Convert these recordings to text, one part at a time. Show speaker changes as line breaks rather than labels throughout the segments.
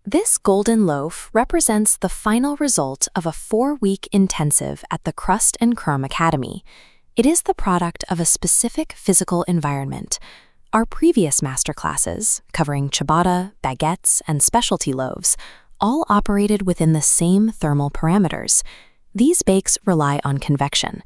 This golden loaf represents the final result of a 4-week intensive at the Crust and Crumb Academy. It is the product of a specific physical environment. Our previous masterclasses, covering ciabatta, baguettes, and specialty loaves, all operated within the same thermal parameters. These bakes rely on convection.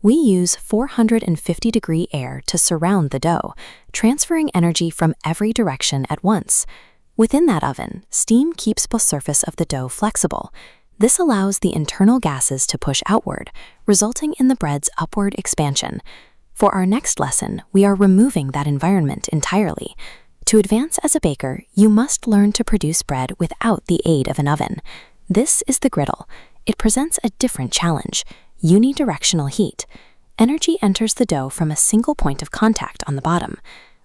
We use 450-degree air to surround the dough, transferring energy from every direction at once. Within that oven, steam keeps the surface of the dough flexible. This allows the internal gases to push outward, resulting in the bread's upward expansion. For our next lesson, we are removing that environment entirely. To advance as a baker, you must learn to produce bread without the aid of an oven. This is the griddle. It presents a different challenge: unidirectional heat. Energy enters the dough from a single point of contact on the bottom.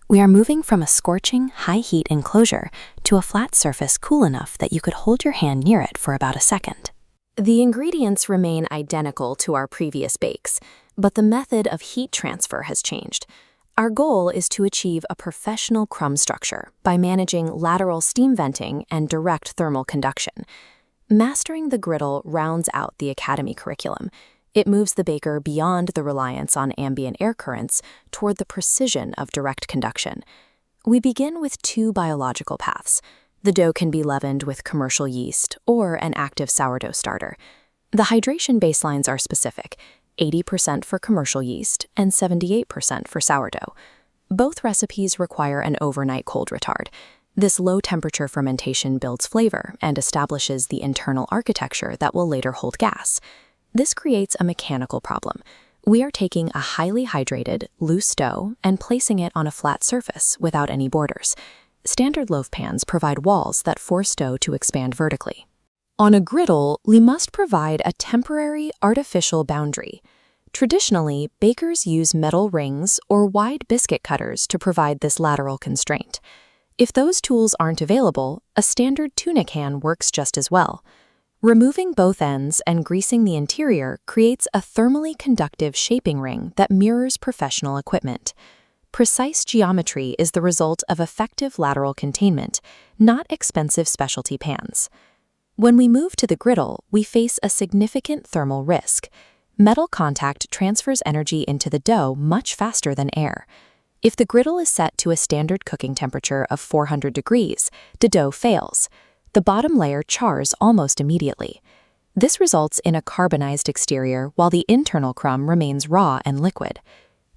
We are moving from a scorching, high-heat enclosure to a flat surface cool enough that you could hold your hand near it for about a second. The ingredients remain identical to our previous bakes, but the method of heat transfer has changed. Our goal is to achieve a professional crumb structure by managing lateral steam venting and direct thermal conduction. Mastering the griddle rounds out the Academy curriculum. It moves the baker beyond the reliance on ambient air currents toward the precision of direct conduction. We begin with 2 biological paths. The dough can be leavened with commercial yeast or an active sourdough starter. The hydration baselines are specific: 80% for commercial yeast and 78% for sourdough. Both recipes require an overnight cold retard. This low-temperature fermentation builds flavor and establishes the internal architecture that will later hold gas. This creates a mechanical problem. We are taking a highly hydrated, loose dough and placing it on a flat surface without any borders. Standard loaf pans provide walls that force dough to expand vertically. On a griddle, we must provide a temporary, artificial boundary. Traditionally, bakers use metal rings or wide biscuit cutters to provide this lateral constraint. If those tools aren't available, a standard tuna can works just as well. Removing both ends and greasing the interior creates a thermally conductive shaping ring that mirrors professional equipment. Precise geometry is the result of effective lateral containment, not expensive specialty pans. When we move to the griddle, we face a significant thermal risk. Metal contact transfers energy into the dough much faster than air. If the griddle is set to a standard cooking temperature of 400 degrees, the dough fails. The bottom layer chars almost immediately. This results in a carbonized exterior while the internal crumb remains raw and liquid.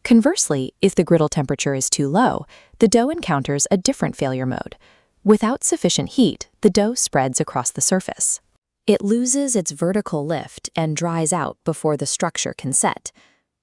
Conversely, if the griddle temperature is too low, the dough encounters a different failure mode. Without sufficient heat, the dough spreads across the surface. It loses its vertical lift and dries out before the structure can set.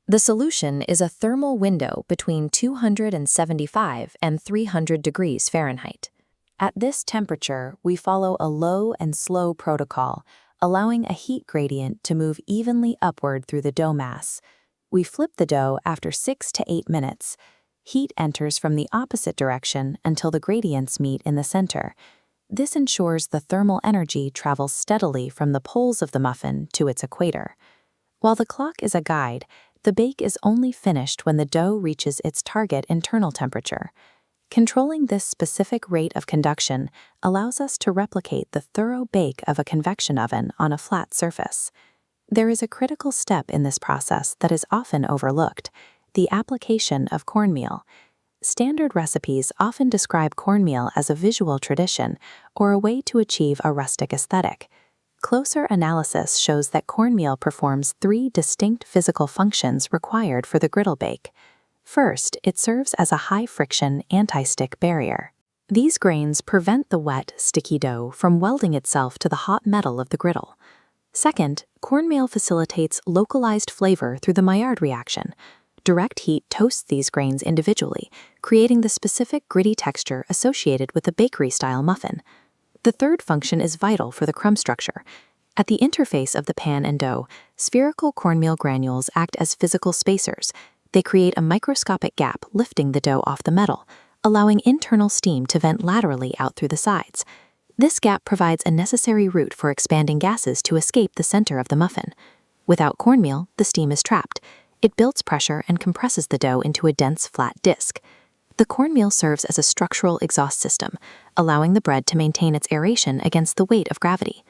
The solution is a thermal window between 275 and 300 degrees Fahrenheit. At this temperature, we follow a low and slow protocol, allowing a heat gradient to move evenly upward through the dough mass. We flip the dough after 6 to 8 minutes. Heat enters from the opposite direction until the gradients meet in the center. This ensures the thermal energy travels steadily from the poles of the muffin to its equator. While the clock is a guide, the bake is only finished when the dough reaches its target internal temperature. Controlling this specific rate of conduction allows us to replicate the thorough bake of a convection oven on a flat surface. There is a critical step in this process that is often overlooked: the application of cornmeal. Standard recipes often describe cornmeal as a visual tradition or a way to achieve a rustic aesthetic. Closer analysis shows that cornmeal performs 3 distinct physical functions required for the griddle bake. First, it serves as a high-friction anti-stick barrier. These grains prevent the wet, sticky dough from welding itself to the hot metal of the griddle. Second, cornmeal facilitates localized flavor through the Maillard reaction. Direct heat toasts these grains individually, creating the specific gritty texture associated with a bakery-style muffin. The third function is vital for the crumb structure. At the interface of the pan and dough, spherical cornmeal granules act as physical spacers. They create a microscopic gap lifting the dough off the metal, allowing internal steam to vent laterally out through the sides. This gap provides a necessary route for expanding gases to escape the center of the muffin. Without cornmeal, the steam is trapped. It builds pressure and compresses the dough into a dense, flat disc. The cornmeal serves as a structural exhaust system, allowing the bread to maintain its aeration against the weight of gravity.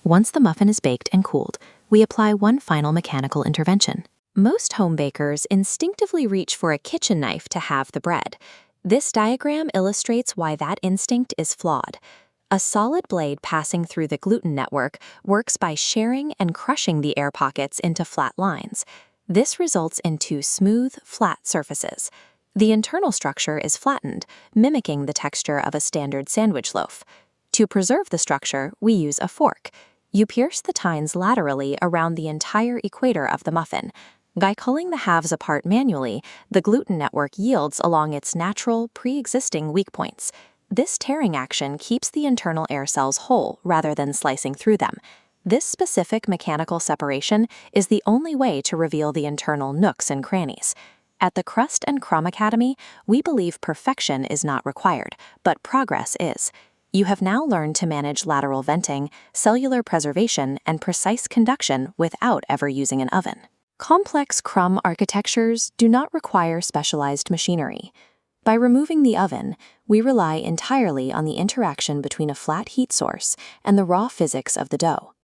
Once the muffin is baked and cooled, we apply one final mechanical intervention. Most home bakers instinctively reach for a kitchen knife to halve the bread. This diagram illustrates why that instinct is flawed. A solid blade passing through the gluten network works by sharing and crushing the air pockets into flat lines. This results in two smooth, flat surfaces. The internal structure is flattened, mimicking the texture of a standard sandwich loaf. To preserve the structure, we use a fork. You pierce the tines laterally around the entire equator of the muffin. By culling the halves apart manually, the gluten network yields along its natural, pre-existing weak points. This tearing action keeps the internal air cells whole rather than slicing through them. This specific mechanical separation is the only way to reveal the internal nooks and crannies. At the Crust and Crumb Academy, we believe perfection is not required, but progress is. You have now learned to manage lateral venting, cellular preservation, and precise conduction without ever using an oven. Complex crumb architectures do not require specialized machinery. By removing the oven, we rely entirely on the interaction between a flat heat source and the raw physics of the dough.